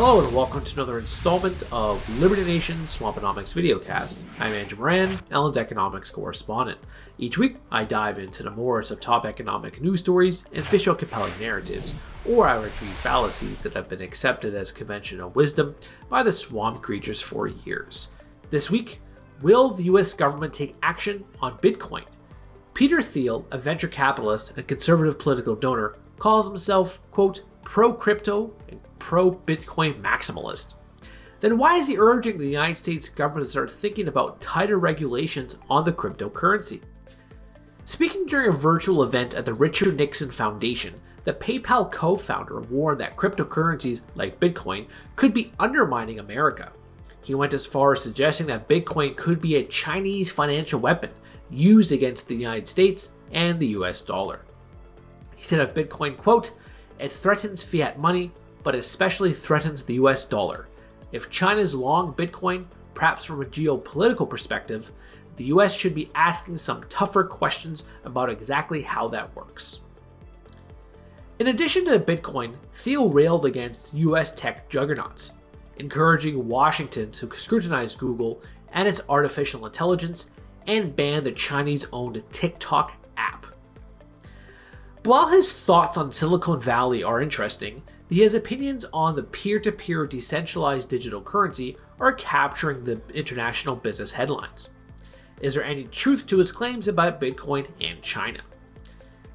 Hello and welcome to another installment of Liberty Nation's Swamponomics videocast. I'm Andrew Moran, Ellen's economics correspondent. Each week, I dive into the mores of top economic news stories and fish out compelling narratives, or I retrieve fallacies that have been accepted as conventional wisdom by the swamp creatures for years. This week, will the US government take action on Bitcoin? Peter Thiel, a venture capitalist and conservative political donor, calls himself, quote, pro-crypto and pro-Bitcoin maximalist. Then why is he urging the United States government to start thinking about tighter regulations on the cryptocurrency? Speaking during a virtual event at the Richard Nixon Foundation, the PayPal co-founder warned that cryptocurrencies like Bitcoin could be undermining America. He went as far as suggesting that Bitcoin could be a Chinese financial weapon used against the United States and the US dollar. He said of Bitcoin, quote, "It threatens fiat money, but especially threatens the US dollar. If China's long Bitcoin, perhaps from a geopolitical perspective, the US should be asking some tougher questions about exactly how that works." In addition to Bitcoin, Thiel railed against US tech juggernauts, encouraging Washington to scrutinize Google and its artificial intelligence and ban the Chinese-owned TikTok app. While his thoughts on Silicon Valley are interesting, his opinions on the peer-to-peer decentralized digital currency are capturing the international business headlines. Is there any truth to his claims about Bitcoin and China?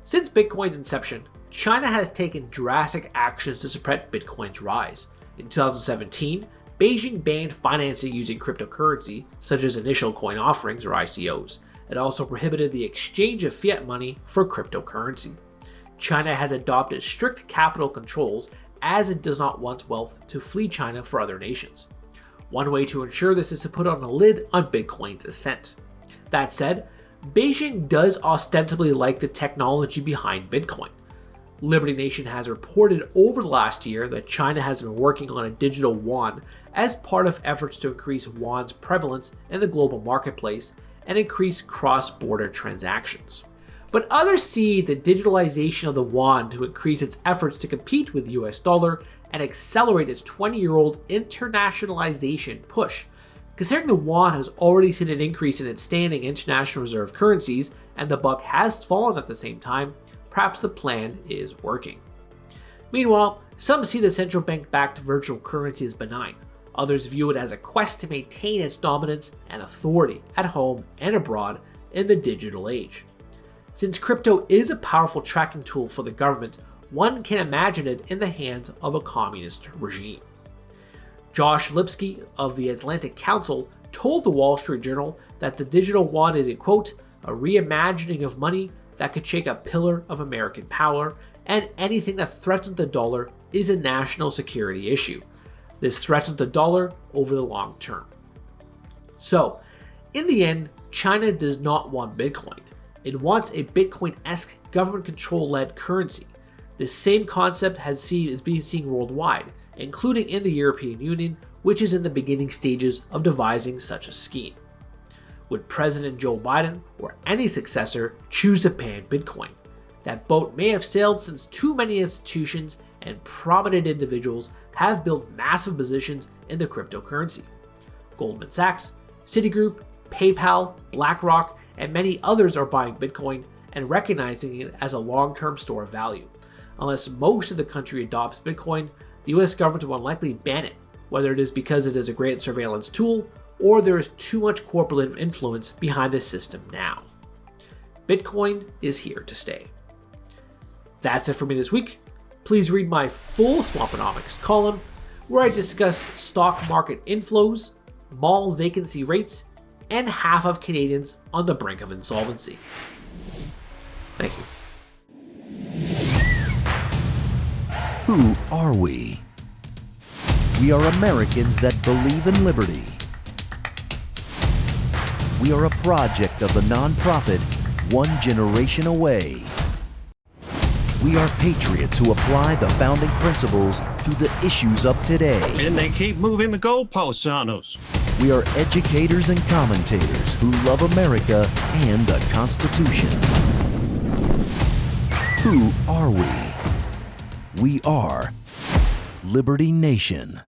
Since Bitcoin's inception, China has taken drastic actions to suppress Bitcoin's rise. In 2017, Beijing banned financing using cryptocurrency, such as initial coin offerings or ICOs. It also prohibited the exchange of fiat money for cryptocurrency. China has adopted strict capital controls as it does not want wealth to flee China for other nations. One way to ensure this is to put on a lid on Bitcoin's ascent. That said, Beijing does ostensibly like the technology behind Bitcoin. Liberty Nation has reported over the last year that China has been working on a digital yuan as part of efforts to increase yuan's prevalence in the global marketplace and increase cross-border transactions. But others see the digitalization of the yuan to increase its efforts to compete with the US dollar and accelerate its 20-year-old internationalization push. Considering the yuan has already seen an increase in its standing in international reserve currencies and the buck has fallen at the same time, perhaps the plan is working. Meanwhile, some see the central bank-backed virtual currency as benign. Others view it as a quest to maintain its dominance and authority at home and abroad in the digital age. Since crypto is a powerful tracking tool for the government, one can imagine it in the hands of a communist regime. Josh Lipsky of the Atlantic Council told the Wall Street Journal that the digital yuan is a, quote, "a reimagining of money that could shake a pillar of American power, and anything that threatens the dollar is a national security issue. This threatens the dollar over the long term." So, in the end, China does not want Bitcoin. It wants a Bitcoin-esque government control-led currency. This same concept is being seen worldwide, including in the European Union, which is in the beginning stages of devising such a scheme. Would President Joe Biden or any successor choose to ban Bitcoin? That boat may have sailed since too many institutions and prominent individuals have built massive positions in the cryptocurrency. Goldman Sachs, Citigroup, PayPal, BlackRock, and many others are buying Bitcoin and recognizing it as a long-term store of value. Unless most of the country adopts Bitcoin, the US government will likely ban it, whether it is because it is a great surveillance tool or there is too much corporate influence behind the system now. Bitcoin is here to stay. That's it for me this week. Please read my full Swamponomics column where I discuss stock market inflows, mall vacancy rates, and half of Canadians on the brink of insolvency. Thank you. Who are we? We are Americans that believe in liberty. We are a project of the nonprofit One Generation Away. We are patriots who apply the founding principles to the issues of today. And they keep moving the goalposts on us. We are educators and commentators who love America and the Constitution. Who are we? We are Liberty Nation.